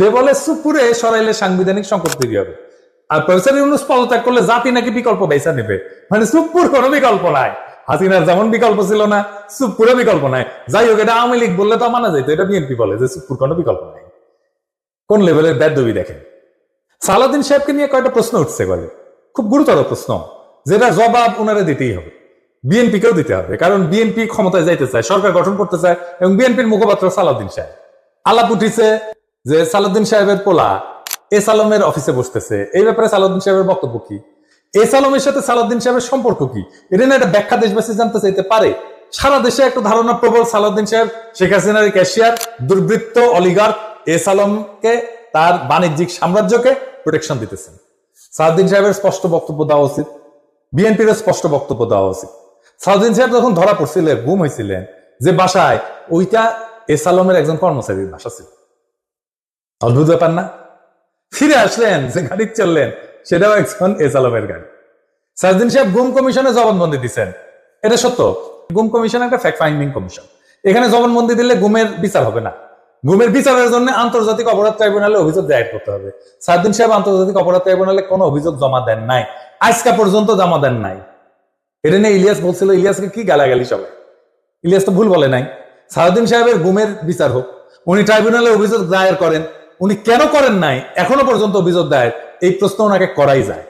সে বলে সুপুরে সরাইলে সাংবিধানিক সংকট তৈরি হবে, আর প্রফেসর ইউনূস পদত্যাগ করলে জাতি নাকি বিকল্প বেচা নেবে। মানে সুপুর কোনো বিকল্প নাই, হাসিনার যেমন বিকল্প ছিল না, সুপুরও বিকল্প নাই। যাই হোক, এটা আওয়ামী লীগ বললে তো মানা যেত, এটা বিএনপি বলে যে সুপুর কোনো বিকল্প নাই। কোন লেভেলের বেদবি দেখেন। সালাউদ্দিন সাহেবকে নিয়ে কয়েকটা প্রশ্ন উঠছে, বলে খুব গুরুতর প্রশ্ন, যেটা জবাব ওনারা দিতেই হবে, বিএনপিকেও দিতে হবে, কারণ বিএনপি ক্ষমতায় যাইতে চায়, সরকার গঠন করতে চায়, এবং বিএনপির মুখপাত্র সালাউদ্দিন সাহেব। আলাপ উঠিছে যে সালাউদ্দিন সাহেবের পোলা এস আলমের অফিসে বসতেছে, এই ব্যাপারে সালাউদ্দিন সাহেবের বক্তব্য কি, এস আলমের সাথে সালাউদ্দিন সাহেবের সম্পর্ক কি, এটা না একটা ব্যাখ্যা দেশবাসী জানতে চাইতে পারে। সারা দেশে একটা ধারণা প্রবল, সালাউদ্দিন সাহেব শেখ হাসিনার ক্যাশিয়ার, দুর্বৃত্ত অলিগার্ক এস আলমকে, তার বাণিজ্যিক সাম্রাজ্যকে প্রোটেকশন দিতেছেন। সালাউদ্দিন সাহেবের স্পষ্ট বক্তব্য দেওয়া উচিত, বিএনপির স্পষ্ট বক্তব্য দেওয়া উচিত। সালাউদ্দিন সাহেব যখন ধরা পড়ছিলেন, গুম হয়েছিলেন যে বাসায়, ওইটা এস আলমের একজন কর্মচারীর বাসা ছিল। অদ্ভুত ব্যাপার না? ফিরে আসলেন, যে গাড়ি চললেন সেটাও একজন এস আলমের গাড়ি। সালাউদ্দিন সাহেব গুম কমিশনে জবানবন্দি দিচ্ছেন, এটা সত্য। গুম কমিশন একটা ফ্যাক্ট ফাইন্ডিং কমিশন, এখানে জবানবন্দি দিলে গুমের বিচার হবে না, গুমের বিচারের জন্য আন্তর্জাতিক অপরাধ ট্রাইব্যুনালে অভিযোগ দায়ের করতে হবে। সালাউদ্দিন সাহেব আন্তর্জাতিক অপরাধ ট্রাইব্যুনালে কোনো অভিযোগ জমা দেন নাই, আজকা পর্যন্ত জমা দেন নাই। এটা নিয়ে ইলিয়াস বলছিল, ইলিয়াসকে কি গালাগালি সবাই, ইলিয়াস তো ভুল বলে নাই। সালাউদ্দিন সাহেবের গুমের বিচার হোক, উনি ট্রাইব্যুনালে অভিযোগ দায়ের করেন, উনি কেন করেন নাই এখনো পর্যন্ত অভিযোগ দায়ের, এই প্রশ্ন ওনাকে করাই যায়।